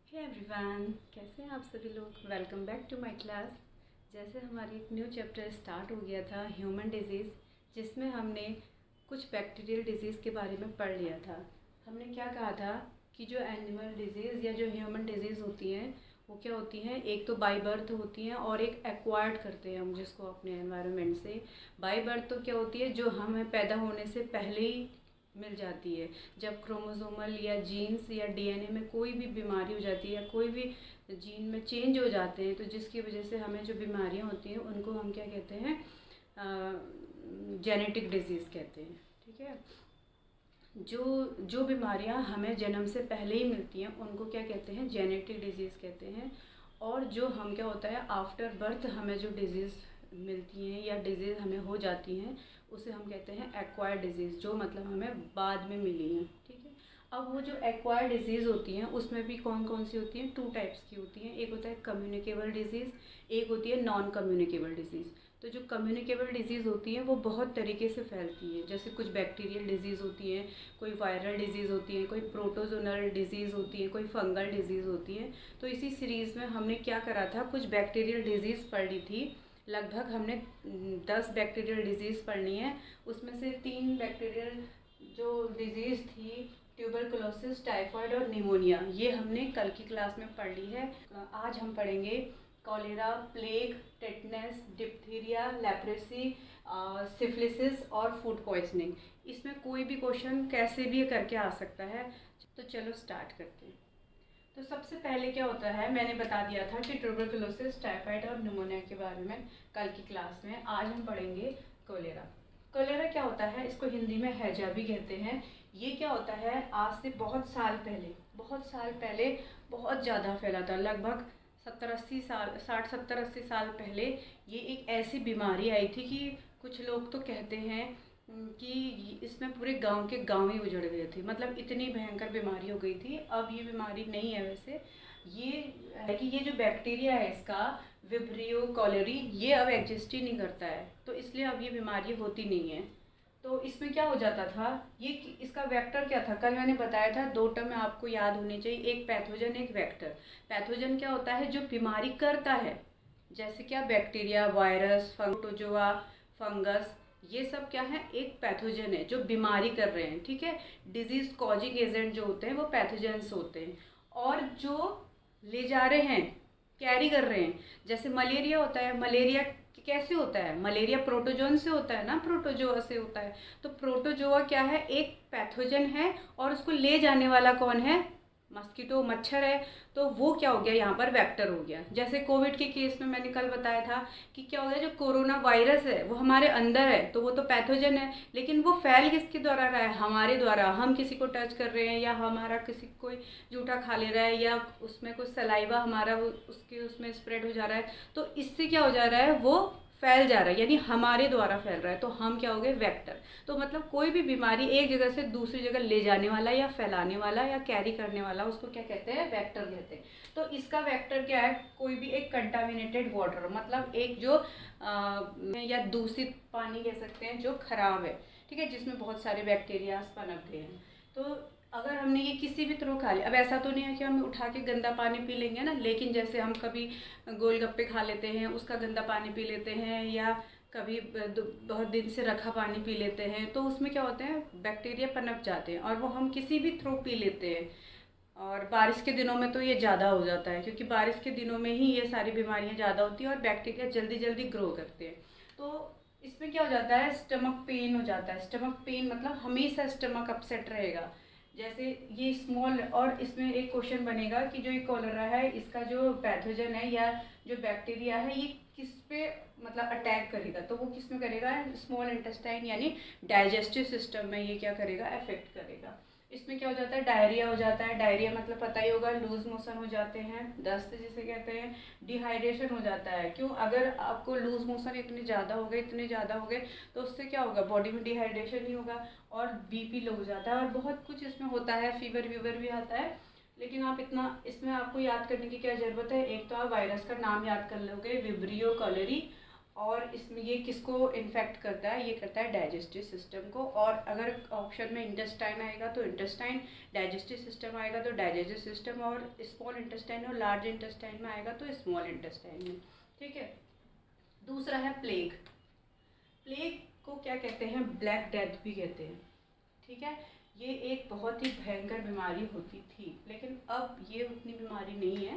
Hey everyone, कैसे हैं आप सभी लोग। Welcome back to my class. जैसे हमारी एक न्यू चैप्टर स्टार्ट हो गया था ह्यूमन डिजीज़, जिसमें हमने कुछ बैक्टीरियल डिजीज़ के बारे में पढ़ लिया था। हमने क्या कहा था कि जो एनिमल डिजीज़ या जो ह्यूमन डिजीज़ होती हैं वो क्या होती हैं, एक तो बाय बर्थ होती हैं और एक एक्वायर्ड करते हैं हम जिसको अपने एनवायरनमेंट से। बाय बर्थ तो क्या होती है, जो हमें पैदा होने से पहले ही मिल जाती है। जब क्रोमोसोमल या जीन्स या डीएनए में कोई भी बीमारी हो जाती है या कोई भी जीन में चेंज हो जाते हैं तो जिसकी वजह से हमें जो बीमारियां होती हैं उनको हम क्या कहते हैं, जेनेटिक डिजीज़ कहते हैं। ठीक है। जो जो बीमारियां हमें जन्म से पहले ही मिलती हैं उनको क्या कहते हैं, जेनेटिक डिजीज़ कहते हैं। और जो हम क्या होता है, आफ्टर बर्थ हमें जो डिजीज़ मिलती हैं या डिजीज़ हमें हो जाती हैं उसे हम कहते हैं एक्वायर्ड डिजीज़, जो मतलब हमें बाद में मिली हैं। ठीक है। अब वो जो एक्वायर्ड डिजीज़ होती हैं उसमें भी कौन कौन सी होती हैं, 2 टाइप्स की होती हैं। एक होता है कम्युनिकेबल डिजीज़, एक होती है नॉन कम्युनिकेबल डिजीज़। तो जो कम्युनिकेबल डिजीज़ होती है वो बहुत तरीके से फैलती है। जैसे कुछ बैक्टीरियल डिजीज़ होती हैं, कोई वायरल डिजीज़ होती है, कोई प्रोटोजोनल डिजीज़ होती है, कोई फंगल डिजीज़ होती है। तो इसी सीरीज़ में हमने क्या करा था, कुछ बैक्टीरियल डिजीज़ पढ़ ली थी। लगभग हमने 10 बैक्टीरियल डिजीज़ पढ़नी है। उसमें से 3 बैक्टीरियल जो डिजीज़ थी, ट्यूबरकुलोसिस, टाइफाइड और निमोनिया, ये हमने कल की क्लास में पढ़ ली है। आज हम पढ़ेंगे cholera, plague, tetanus, diphtheria, leprosy, syphilis और फूड पॉइजनिंग। इसमें कोई भी क्वेश्चन कैसे भी करके आ सकता है। तो चलो स्टार्ट करते हैं। तो सबसे पहले क्या होता है, मैंने बता दिया था कि ट्यूबरकुलोसिस, टाइफाइड और निमोनिया के बारे में कल की क्लास में। आज हम पढ़ेंगे कोलेरा। कोलेरा क्या होता है, इसको हिंदी में हैजा भी कहते हैं। ये क्या होता है, आज से बहुत साल पहले बहुत ज़्यादा फैला था। लगभग 70-80 साल, 60-70-80 साल पहले ये एक ऐसी बीमारी आई थी कि कुछ लोग तो कहते हैं कि इसमें पूरे गांव के गांव ही उजड़ गए थे। मतलब इतनी भयंकर बीमारी हो गई थी। अब ये बीमारी नहीं है वैसे। ये है कि ये जो बैक्टीरिया है इसका, विब्रियो कॉलेरी, ये अब एग्जिस्ट ही नहीं करता है, तो इसलिए अब ये बीमारी होती नहीं है। तो इसमें क्या हो जाता था, ये इसका वेक्टर क्या था, कल मैंने बताया था 2 टर्म आपको याद होनी चाहिए, एक पैथोजन एक वेक्टर। पैथोजन क्या होता है, जो बीमारी करता है, जैसे क्या बैक्टीरिया, वायरस, प्रोटोजोआ, फंगस, ये सब क्या है, एक पैथोजन है जो बीमारी कर रहे हैं। ठीक है। डिजीज कॉजिंग एजेंट जो होते हैं वो पैथोजेंस होते हैं। और जो ले जा रहे हैं, कैरी कर रहे हैं, जैसे मलेरिया होता है। मलेरिया कैसे होता है, मलेरिया प्रोटोजोन से होता है ना, प्रोटोजोआ से होता है। तो प्रोटोजोआ क्या है, एक पैथोजन है और उसको ले जाने वाला कौन है, मस्कीटो, मच्छर है। तो वो क्या हो गया, यहाँ पर वेक्टर हो गया। जैसे कोविड के केस में मैंने कल बताया था कि क्या हो गया, जो कोरोना वायरस है वो हमारे अंदर है तो वो तो पैथोजन है, लेकिन वो फैल किसके द्वारा रहा है, हमारे द्वारा। हम किसी को टच कर रहे हैं या हमारा किसी कोई जूठा खा ले रहा है या उसमें कुछ सलाइवा हमारा उसके उसमें स्प्रेड हो जा रहा है, तो इससे क्या हो जा रहा है, वो फैल जा रहा है, यानी हमारे द्वारा फैल रहा है। तो हम क्या हो गए, वेक्टर। तो मतलब कोई भी बीमारी एक जगह से दूसरी जगह ले जाने वाला या फैलाने वाला या कैरी करने वाला, उसको क्या कहते हैं, वेक्टर कहते हैं। तो इसका वेक्टर क्या है, कोई भी एक कंटामिनेटेड वाटर, मतलब एक जो या दूषित पानी कह सकते हैं जो खराब है। ठीक है, जिसमें बहुत सारे बैक्टीरिया पनप गए हैं। तो अगर हमने ये किसी भी थ्रू खा लिया, अब ऐसा तो नहीं है कि हम उठा के गंदा पानी पी लेंगे ना, लेकिन जैसे हम कभी गोलगप्पे खा लेते हैं उसका गंदा पानी पी लेते हैं, या कभी बहुत दिन से रखा पानी पी लेते हैं, तो उसमें क्या होते हैं, बैक्टीरिया पनप जाते हैं और वो हम किसी भी थ्रू पी लेते हैं। और बारिश के दिनों में तो ये ज़्यादा हो जाता है, क्योंकि बारिश के दिनों में ही ये सारी बीमारियाँ ज़्यादा होती हैं और बैक्टीरिया जल्दी जल्दी ग्रो करते हैं। तो इसमें क्या हो जाता है, स्टमक पेन हो जाता है। स्टमक पेन मतलब हमेशा स्टमक अपसेट रहेगा। जैसे ये स्मॉल, और इसमें एक क्वेश्चन बनेगा कि जो ये कोलेरा है इसका जो पैथोजन है या जो बैक्टीरिया है ये किस पे मतलब अटैक करेगा, तो वो किस में करेगा, स्मॉल इंटेस्टाइन यानी डाइजेस्टिव सिस्टम में ये क्या करेगा, अफेक्ट करेगा। इसमें क्या हो जाता है, डायरिया हो जाता है। डायरिया मतलब पता ही होगा, लूज मोशन हो जाते हैं, दस्त जिसे कहते हैं। डिहाइड्रेशन हो जाता है। क्यों, अगर आपको लूज मोशन इतने ज़्यादा हो गए तो उससे क्या होगा, बॉडी में डिहाइड्रेशन ही होगा और बीपी लो हो जाता है और बहुत कुछ इसमें होता है, फीवर वीवर भी आता है। लेकिन आप इतना इसमें आपको याद करने की क्या ज़रूरत है, एक तो आप वायरस का नाम याद कर लोगे, विब्रियो कॉलेरी, और इसमें ये किसको इन्फेक्ट करता है, ये करता है डाइजेस्टिव सिस्टम को। और अगर ऑप्शन में इंटेस्टाइन आएगा तो इंटेस्टाइन, डाइजेस्टिव सिस्टम आएगा तो डाइजेस्टिव सिस्टम, और स्मॉल इंटेस्टाइन और लार्ज इंटेस्टाइन में आएगा तो स्मॉल इंटेस्टाइन में, ठीक है। दूसरा है प्लेग। प्लेग को क्या कहते हैं, ब्लैक डेथ भी कहते हैं, ठीक है। ये एक बहुत ही भयंकर बीमारी होती थी, लेकिन अब ये उतनी बीमारी नहीं है,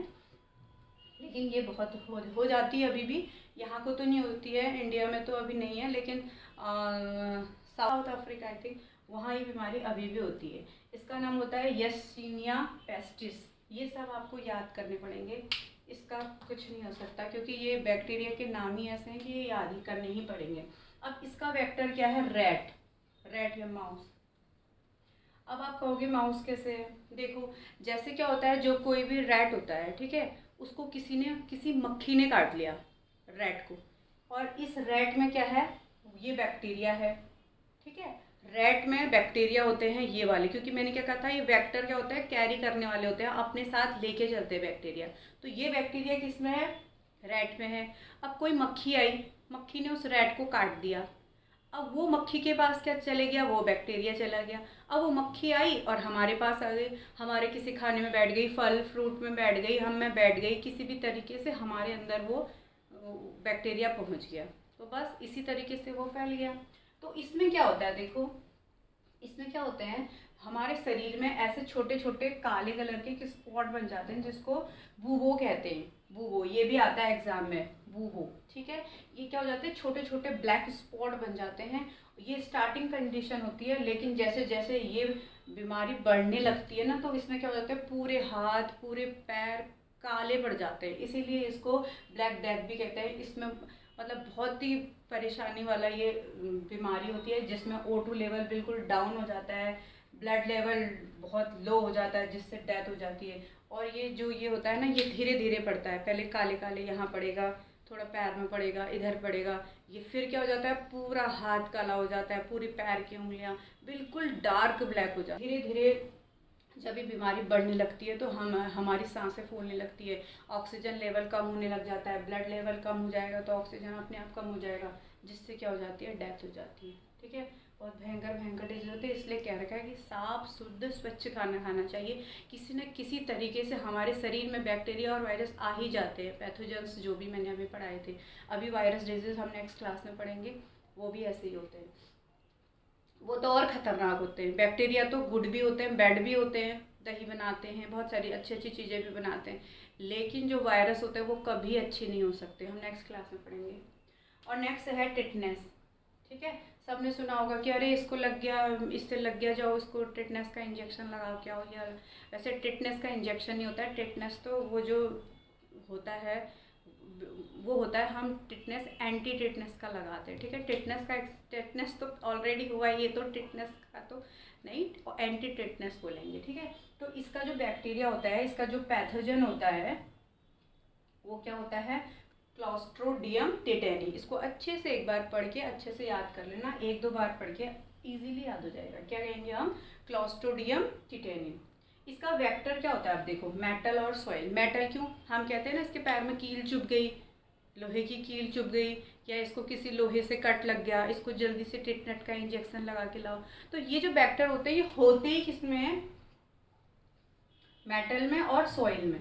लेकिन ये बहुत हो जाती है अभी भी। यहाँ को तो नहीं होती है, इंडिया में तो अभी नहीं है, लेकिन साउथ अफ्रीका आई थिंक वहाँ ये बीमारी अभी भी होती है। इसका नाम होता है यर्सीनिया पेस्टिस। ये सब आपको याद करने पड़ेंगे, इसका कुछ नहीं हो सकता, क्योंकि ये बैक्टीरिया के नाम ही ऐसे हैं कि ये याद ही करने ही पड़ेंगे। अब इसका वेक्टर क्या है, रैट या माउस। अब आप कहोगे माउस कैसे है, देखो जैसे क्या होता है, जो कोई भी रैट होता है, ठीक है, उसको किसी मक्खी ने काट लिया रैट को, और इस रैट में क्या है, ये बैक्टीरिया है, ठीक है। रैट में बैक्टीरिया होते हैं ये वाले, क्योंकि मैंने क्या कहा था, ये वेक्टर क्या होता है, कैरी करने वाले होते हैं, अपने साथ लेके चलते हैं बैक्टीरिया। तो ये बैक्टीरिया किस में है, रैट में है। अब कोई मक्खी आई, मक्खी ने उस रैट को काट दिया, अब वो मक्खी के पास क्या चले गया, वो बैक्टीरिया चला गया। अब वो मक्खी आई और हमारे पास आ गई, हमारे किसी खाने में बैठ गई, फल फ्रूट में बैठ गई, हम में बैठ गई, किसी भी तरीके से हमारे अंदर वो बैक्टीरिया पहुंच गया, तो बस इसी तरीके से वो फैल गया। तो इसमें क्या होता है, देखो इसमें क्या होते हैं, हमारे शरीर में ऐसे छोटे छोटे काले कलर के स्पॉट बन जाते हैं, जिसको बूबो कहते हैं। बूबो, ये भी आता है एग्जाम में, बूबो, ठीक है। ये क्या हो जाते हैं, छोटे छोटे ब्लैक स्पॉट बन जाते हैं। ये स्टार्टिंग कंडीशन होती है, लेकिन जैसे जैसे ये बीमारी बढ़ने लगती है ना, तो इसमें क्या हो जाता है, पूरे हाथ पूरे पैर काले पड़ जाते हैं, इसीलिए इसको ब्लैक डेथ भी कहते हैं। इसमें मतलब बहुत ही परेशानी वाला ये बीमारी होती है, जिसमें O2 लेवल बिल्कुल डाउन हो जाता है, ब्लड लेवल बहुत लो हो जाता है, जिससे डेथ हो जाती है। और ये जो ये होता है ना, ये धीरे धीरे पड़ता है, पहले काले काले यहाँ पड़ेगा, थोड़ा पैर में पड़ेगा, इधर पड़ेगा, ये फिर क्या हो जाता है, पूरा हाथ काला हो जाता है, पूरी पैर की उंगलियाँ बिल्कुल डार्क ब्लैक हो जाती है। धीरे धीरे जब ये बीमारी बढ़ने लगती है तो हमारी सांसें फूलने लगती है, ऑक्सीजन लेवल कम होने लग जाता है, ब्लड लेवल कम हो जाएगा तो ऑक्सीजन अपने आप कम हो जाएगा, जिससे क्या हो जाती है, डेथ हो जाती है, ठीक है। बहुत भयंकर भयंकर डिजीज होते हैं, इसलिए कह रखा है कि साफ शुद्ध स्वच्छ खाना खाना चाहिए। किसी न किसी तरीके से हमारे शरीर में बैक्टीरिया और वायरस आ ही जाते हैं, पैथोजेंस जो भी मैंने अभी पढ़ाए थे। अभी वायरस डिजीज हम नेक्स्ट क्लास में पढ़ेंगे, वो भी ऐसे ही होते हैं, वो तो और ख़तरनाक होते हैं। बैक्टीरिया तो गुड भी होते हैं, बैड भी होते हैं, दही बनाते हैं, बहुत सारी अच्छी अच्छी चीज़ें भी बनाते हैं, लेकिन जो वायरस होते हैं वो कभी अच्छे नहीं हो सकते, हम नेक्स्ट क्लास में पढ़ेंगे। और नेक्स्ट है टिटनेस, ठीक है। सबने सुना होगा कि अरे इसको लग गया, इससे लग गया, जाओ इसको टिटनेस का इंजेक्शन लगाओ, क्या हो गया। वैसे टिटनेस का इंजेक्शन नहीं होता है, टिटनेस तो वो जो होता है वो होता है, हम टिटनेस एंटी टिटनेस का लगाते हैं, ठीक है। टिटनेस तो ऑलरेडी हुआ है, ये तो टिटनेस का तो नहीं, एंटी टिटनेस बोलेंगे, ठीक है। तो इसका जो बैक्टीरिया होता है, इसका जो पैथोजन होता है वो क्या होता है, क्लॉस्ट्रोडियम टिटेनी। इसको अच्छे से एक बार पढ़ के अच्छे से याद कर लेना, एक दो बार पढ़ के इजीली याद हो जाएगा। क्या कहेंगे हम, क्लॉस्ट्रोडियम टिटेनी। इसका वेक्टर क्या होता है, आप देखो, मेटल और सॉइल। मेटल क्यों, हम कहते हैं ना इसके पैर में कील चुभ गई, लोहे की कील चुभ गई, या इसको किसी लोहे से कट लग गया, इसको जल्दी से टिटनेट का इंजेक्शन लगा के लाओ। तो ये जो बैक्टर होते हैं ये होते ही किसमें है, मेटल में और सॉइल में।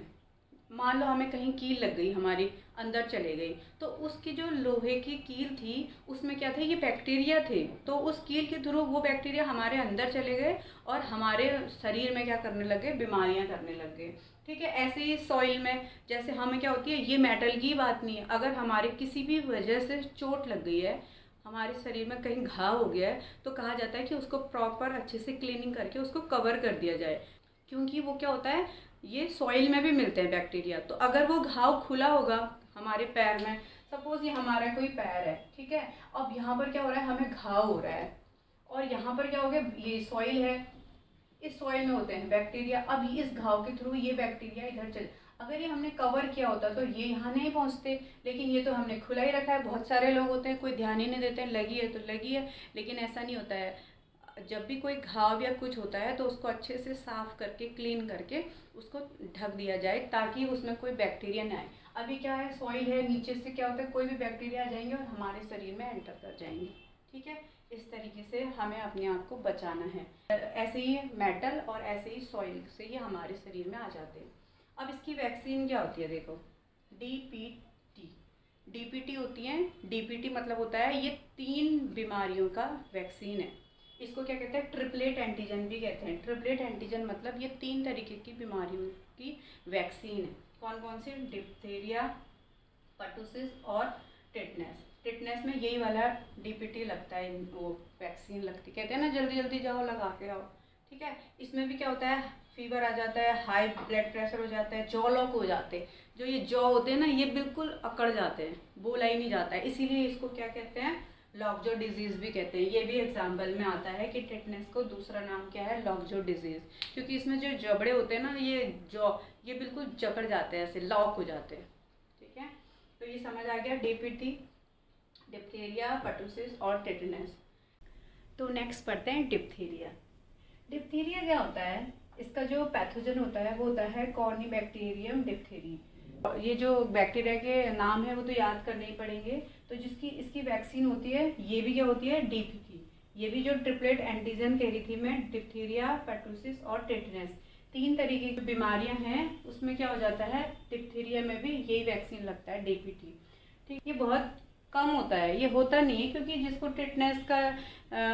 मान लो हमें कहीं कील लग गई, हमारी अंदर चले गई, तो उसकी जो लोहे की कील थी उसमें क्या थे, ये बैक्टीरिया थे, तो उस कील के थ्रू वो बैक्टीरिया हमारे अंदर चले गए और हमारे शरीर में क्या करने लगे, बीमारियां करने लग गए, ठीक है। ऐसे ही सॉइल में जैसे हमें क्या होती है, ये मेटल की बात नहीं है, अगर हमारे किसी भी वजह से चोट लग गई है, हमारे शरीर में कहीं घाव हो गया है, तो कहा जाता है कि उसको प्रॉपर अच्छे से क्लीनिंग करके उसको कवर कर दिया जाए, क्योंकि वो क्या होता है, ये सॉइल में भी मिलते हैं बैक्टीरिया। तो अगर वो घाव खुला होगा हमारे पैर में, सपोज ये हमारा कोई पैर है, ठीक है, अब यहाँ पर क्या हो रहा है, हमें घाव हो रहा है, और यहाँ पर क्या हो गया, ये सॉइल है, इस सॉइल में होते हैं बैक्टीरिया। अब इस घाव के थ्रू ये बैक्टीरिया इधर चले, अगर ये हमने कवर किया होता तो ये यहाँ नहीं पहुँचते, लेकिन ये तो हमने खुला ही रखा है। बहुत सारे लोग होते हैं, कोई ध्यान ही नहीं देते हैं, लगी है तो लगी है, लेकिन ऐसा नहीं होता है। जब भी कोई घाव या कुछ होता है तो उसको अच्छे से साफ़ करके क्लीन करके उसको ढक दिया जाए ताकि उसमें कोई बैक्टीरिया ना आए। अभी क्या है, सॉइल है, नीचे से क्या होता है कोई भी बैक्टीरिया आ जाएंगे और हमारे शरीर में एंटर कर जाएंगे। ठीक है, इस तरीके से हमें अपने आप को बचाना है। ऐसे ही मेटल और ऐसे ही सॉइल से ये हमारे शरीर में आ जाते हैं। अब इसकी वैक्सीन क्या होती है, देखो डीपीटी। डीपीटी होती है, डीपीटी मतलब होता है ये 3 बीमारियों का वैक्सीन है। इसको क्या कहते हैं, ट्रिपलेट एंटीजन भी कहते हैं। ट्रिपलेट एंटीजन मतलब ये 3 तरीके की बीमारियों की वैक्सीन है। कौन कौन सी, डिप्थीरिया, पर्टुसिस और टिटनेस। टिटनेस में यही वाला डीपीटी लगता है, वो वैक्सीन लगती, कहते हैं ना जल्दी जल्दी जाओ लगा के आओ। ठीक है, इसमें भी क्या होता है, फीवर आ जाता है, हाई ब्लड प्रेशर हो जाता है, जॉ लॉक हो जाते हैं। जो ये जॉ होते हैं ना ये बिल्कुल अकड़ जाते हैं, बोला ही नहीं जाता है, इसीलिए इसको क्या कहते हैं, लॉकजो डिजीज़ भी कहते हैं। ये भी एग्जाम्पल में आता है कि टिटनेस को दूसरा नाम क्या है, लॉकजो डिजीज़, क्योंकि इसमें जो जबड़े होते हैं ना ये बिल्कुल जकड़ जाते हैं, ऐसे लॉक हो जाते हैं। ठीक है, तो ये समझ आ गया, डीपीटी, डिप्थीरिया, पर्टुसिस और टिटनेस। तो नेक्स्ट पढ़ते हैं डिप्थीरिया। डिप्थीरिया क्या होता है, इसका जो पैथोजन होता है वो होता है कॉर्नीबैक्टीरियम डिप्थीरी। ये जो बैक्टीरिया के नाम है वो तो याद करने ही पड़ेंगे। तो जिसकी इसकी वैक्सीन होती है ये भी क्या होती है, डीपीटी। ये भी जो ट्रिपलेट एंटीजन कह रही थी मैं, डिप्थीरिया, पर्टुसिस और टिटनेस, 3 तरीके की बीमारियां हैं, उसमें क्या हो जाता है, डिप्थीरिया में भी यही वैक्सीन लगता है, डीपीटी। ठीक, ये बहुत कम होता है, ये होता नहीं है, क्योंकि जिसको टिटनेस का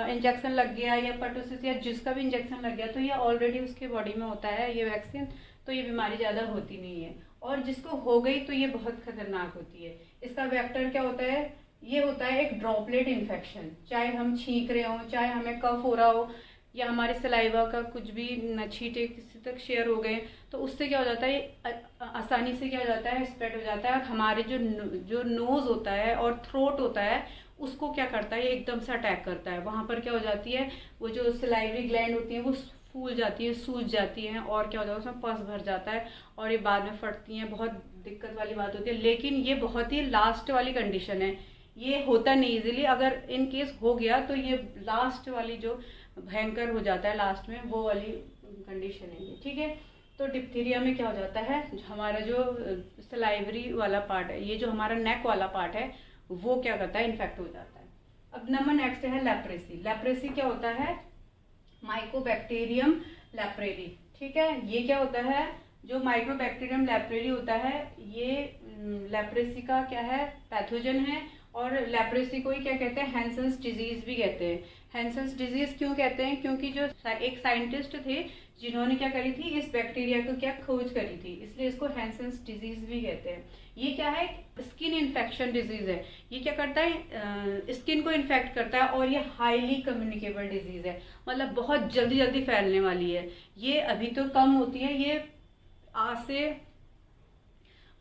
इंजेक्शन लग गया या पर्टुसिस या जिसका भी इंजेक्शन लग गया तो ये ऑलरेडी उसके बॉडी में होता है ये वैक्सीन, तो ये बीमारी ज़्यादा होती नहीं है। और जिसको हो गई तो ये बहुत खतरनाक होती है। इसका वेक्टर क्या होता है, ये होता है एक ड्रॉपलेट इन्फेक्शन, चाहे हम छींक रहे हों, चाहे हमें कफ हो रहा हो या हमारे सलाइवा का कुछ भी छींटे किसी तक शेयर हो गए तो उससे क्या हो जाता है, आसानी से क्या हो जाता है, स्प्रेड हो जाता है। और हमारे जो नोज़ होता है और थ्रोट होता है उसको क्या करता है, ये एकदम से अटैक करता है। वहाँ पर क्या हो जाती है, वो जो सलाइवरी ग्लैंड होती है वो फूल जाती है, सूज जाती हैं और क्या हो जाता है, उसमें पस भर जाता है और ये बाद में फटती हैं। बहुत दिक्कत वाली बात होती है, लेकिन ये बहुत ही लास्ट वाली कंडीशन है, ये होता नहीं इजीली। अगर इन केस हो गया तो ये लास्ट वाली जो भयंकर हो जाता है लास्ट में, वो वाली कंडीशन है ये। ठीक है, तो डिप्थीरिया में क्या हो जाता है, हमारा जो सलाइवरी वाला पार्ट है, ये जो हमारा नेक वाला पार्ट है वो क्या करता है, इन्फेक्ट हो जाता है। अब नंबर नेक्स्ट है लेप्रेसी। लेप्रेसी क्या होता है, माइकोबैक्टीरियम लेप्रेरी। ठीक है, ये क्या होता है, जो माइकोबैक्टीरियम लेप्रेरी होता है ये लेप्रेसी का क्या है, पैथोजन है। और लेप्रेसी को ही क्या कहते हैं, हैंसन्स डिजीज भी कहते हैं। हैंसन्स डिजीज क्यों कहते हैं, क्योंकि जो एक साइंटिस्ट थे जिन्होंने क्या करी थी, इस बैक्टीरिया को क्या खोज करी थी, इसलिए इसको हैंसन्स डिजीज भी कहते हैं। ये क्या है, स्किन इन्फेक्शन डिजीज है। ये क्या करता है, स्किन को इन्फेक्ट करता है और ये हाईली कम्युनिकेबल डिजीज है, मतलब बहुत जल्दी जल्दी फैलने वाली है। ये अभी तो कम होती है, ये आज से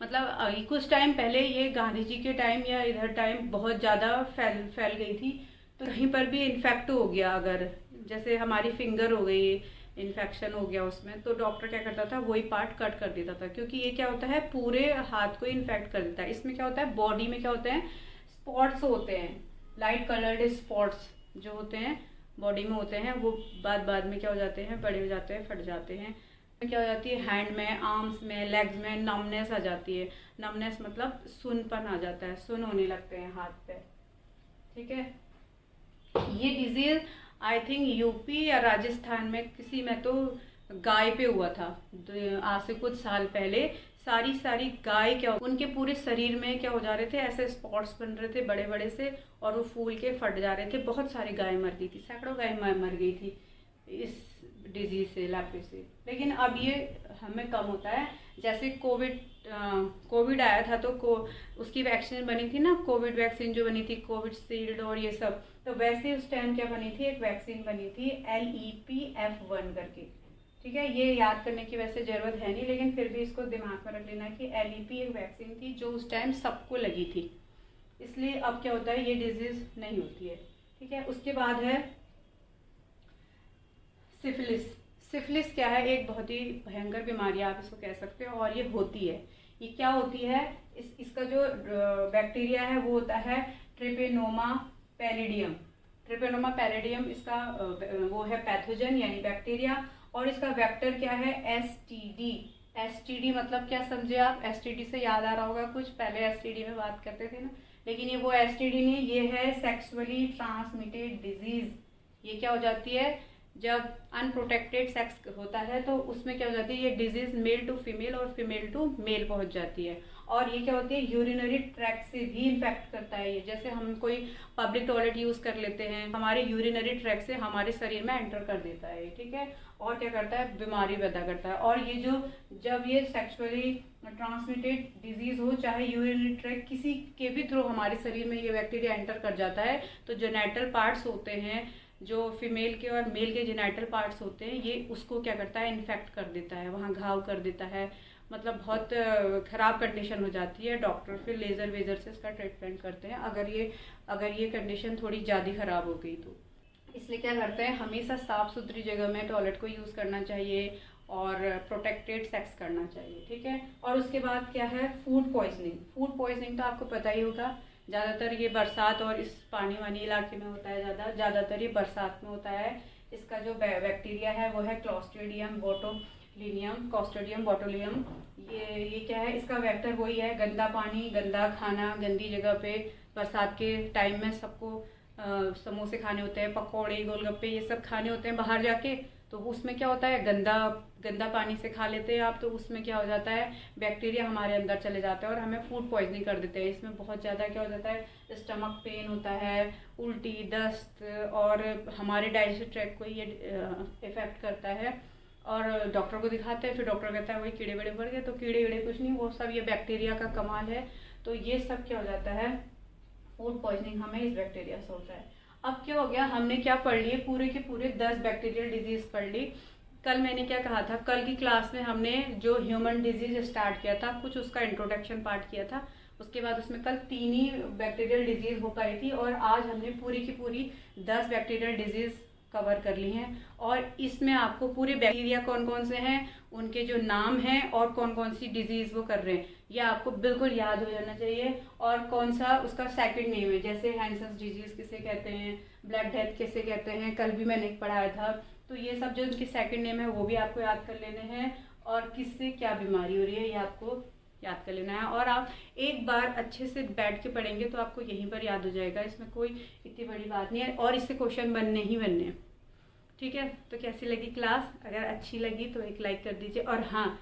मतलब कुछ टाइम पहले, ये गांधी जी के टाइम या इधर टाइम बहुत ज़्यादा फैल गई थी। तो कहीं पर भी इन्फेक्ट हो गया, अगर जैसे हमारी फिंगर हो गई, इन्फेक्शन हो गया उसमें, तो डॉक्टर क्या करता था, वही पार्ट कट कर देता था, क्योंकि ये क्या होता है, पूरे हाथ को इन्फेक्ट कर देता है। इसमें क्या होता है, बॉडी में क्या होते हैं, स्पॉट्स होते हैं, लाइट कलर्ड स्पॉट्स जो होते हैं बॉडी में होते हैं, वो बाद में क्या हो जाते हैं, बड़े हो जाते हैं, फट जाते हैं। क्या हो जाती है, हैंड में, आर्म्स में, लेग्स में नमनेस आ जाती है। नमनेस मतलब सुनपन आ जाता है, सुन होने लगते हैं हाथ पे। ठीक है, ये डिजीज आई थिंक यूपी या राजस्थान में किसी में तो गाय पे हुआ था आज से कुछ साल पहले। सारी गाय क्या, उनके पूरे शरीर में क्या हो जा रहे थे, ऐसे स्पॉट्स बन रहे थे बड़े बड़े से, और वो फूल के फट जा रहे थे। बहुत सारी गाय मर गई थी, सैकड़ों गाय मर गई थी इस डिजीज से, लेप्रेसी। लेकिन अब ये हमें कम होता है। जैसे कोविड आया था तो उसकी वैक्सीन बनी थी ना, कोविड वैक्सीन जो बनी थी, कोविशील्ड और ये सब, तो वैसे उस टाइम क्या बनी थी, एक वैक्सीन बनी थी LEPF1 करके। ठीक है, ये याद करने की वैसे ज़रूरत है नहीं, लेकिन फिर भी इसको दिमाग में रख लेना कि LEP एक वैक्सीन थी जो उस टाइम सबको लगी थी, इसलिए अब क्या होता है, ये डिजीज़ नहीं होती है। ठीक है, उसके बाद है सिफिलिस। सिफिलिस क्या है, एक बहुत ही भयंकर बीमारी आप इसको कह सकते हो, और ये होती है। ये क्या होती है, इसका जो बैक्टीरिया है वो होता है ट्रिपेनोमा पैलिडियम। ट्रिपेनोमा पैलिडियम इसका वो है पैथोजन यानी बैक्टीरिया, और इसका वेक्टर क्या है, एसटीडी। एसटीडी मतलब क्या समझे आप, एसटीडी से याद आ रहा होगा कुछ, पहले एसटीडी में बात करते थे ना, लेकिन ये वो एसटीडी नहीं, ये है सेक्सुअली ट्रांसमिटेड डिजीज। ये क्या हो जाती है, जब अनप्रोटेक्टेड सेक्स होता है तो उसमें क्या हो जाती है, ये डिजीज मेल टू फीमेल और फीमेल टू मेल पहुंच जाती है। और ये क्या होती है, यूरिनरी ट्रैक्ट से भी इन्फेक्ट करता है ये। जैसे हम कोई पब्लिक टॉयलेट यूज कर लेते हैं, हमारे यूरिनरी ट्रैक्ट से हमारे शरीर में एंटर कर देता है, ठीक है, और क्या करता है, बीमारी पैदा करता है। और ये जो जब ये सेक्सुअली ट्रांसमिटेड डिजीज हो, चाहे यूरिनरी ट्रैक्ट किसी के भी थ्रू हमारे शरीर में ये बैक्टीरिया एंटर कर जाता है, तो जेनेटल पार्ट्स होते हैं, जो फीमेल के और मेल के जेनेटल पार्ट्स होते हैं, ये उसको क्या करता है, इन्फेक्ट कर देता है, वहाँ घाव कर देता है, मतलब बहुत ख़राब कंडीशन हो जाती है। डॉक्टर फिर लेज़र वेज़र से इसका ट्रीटमेंट करते हैं अगर ये कंडीशन थोड़ी ज़्यादा ख़राब हो गई तो। इसलिए क्या करते हैं, हमेशा साफ़ सुथरी जगह में टॉयलेट को यूज़ करना चाहिए और प्रोटेक्टेड सेक्स करना चाहिए, ठीक है। और उसके बाद क्या है, फूड पॉइजनिंग। फूड पॉइजनिंग तो आपको पता ही होगा, ज़्यादातर ये बरसात और इस पानी वानी इलाके में होता है, ज़्यादातर ये बरसात में होता है। इसका जो बैक्टीरिया है वो है क्लोस्ट्रीडियम बोटुलिनम। ये क्या है, इसका वेक्टर वही है, गंदा पानी, गंदा खाना, गंदी जगह पे। बरसात के टाइम में सबको समोसे खाने होते हैं, पकौड़े, गोलगप्पे, ये सब खाने होते हैं बाहर जाके, तो उसमें क्या होता है, गंदा पानी से खा लेते हैं आप, तो उसमें क्या हो जाता है, बैक्टीरिया हमारे अंदर चले जाते हैं और हमें फूड पॉइजनिंग कर देते हैं। इसमें बहुत ज़्यादा क्या हो जाता है, स्टमक पेन होता है, उल्टी, दस्त, और हमारे डाइजेस्टिव ट्रैक्ट को ये इफेक्ट करता है। और डॉक्टर को दिखाते हैं, फिर डॉक्टर कहता है वही कीड़े वीड़े बढ़ गए, तो कीड़े वीड़े कुछ नहीं, वो सब ये बैक्टीरिया का कमाल है। तो ये सब क्या हो जाता है, फूड पॉइजनिंग हमें इस बैक्टीरिया से होता है। अब क्या हो गया, हमने क्या पढ़ लिए, पूरे के पूरे 10 बैक्टीरियल डिजीज पढ़ ली। कल मैंने क्या कहा था, कल की क्लास में हमने जो ह्यूमन डिजीज स्टार्ट किया था, कुछ उसका इंट्रोडक्शन पार्ट किया था, उसके बाद उसमें कल 3 ही बैक्टीरियल डिजीज हो पाई थी, और आज हमने पूरी की पूरी 10 बैक्टीरियल डिजीज कवर कर ली हैं। और इसमें आपको पूरे बैक्टीरिया कौन कौन से हैं, उनके जो नाम हैं और कौन कौन सी डिजीज वो कर रहे हैं, ये आपको बिल्कुल याद हो जाना चाहिए। और कौन सा उसका सेकंड नेम है, जैसे हैंसन्स डिजीज किसे कहते हैं, ब्लैक डेथ किसे कहते हैं, कल भी मैंने पढ़ाया था। तो ये सब जो उनकी सेकंड नेम है वो भी आपको याद कर लेने हैं, और किससे क्या बीमारी हो रही है ये आपको याद कर लेना है। और आप एक बार अच्छे से बैठ के पढ़ेंगे तो आपको यहीं पर याद हो जाएगा, इसमें कोई इतनी बड़ी बात नहीं है, और इससे क्वेश्चन बनने ही बनने हैं, ठीक है। तो कैसी लगी क्लास, अगर अच्छी लगी तो एक लाइक कर दीजिए। और हाँ,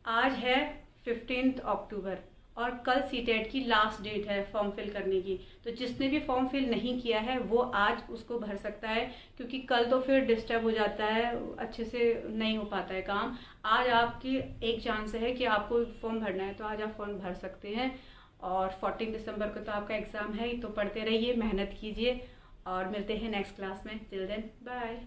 आज है 15 अक्टूबर और कल सीटेट की लास्ट डेट है फॉर्म फिल करने की, तो जिसने भी फॉर्म फिल नहीं किया है वो आज उसको भर सकता है, क्योंकि कल तो फिर डिस्टर्ब हो जाता है, अच्छे से नहीं हो पाता है काम। आज आपकी एक चांस है कि आपको फॉर्म भरना है, तो आज आप फॉर्म भर सकते हैं। और 14 दिसंबर को तो आपका एग्ज़ाम है ही, तो पढ़ते रहिए, मेहनत कीजिए, और मिलते हैं नेक्स्ट क्लास में। Till then bye.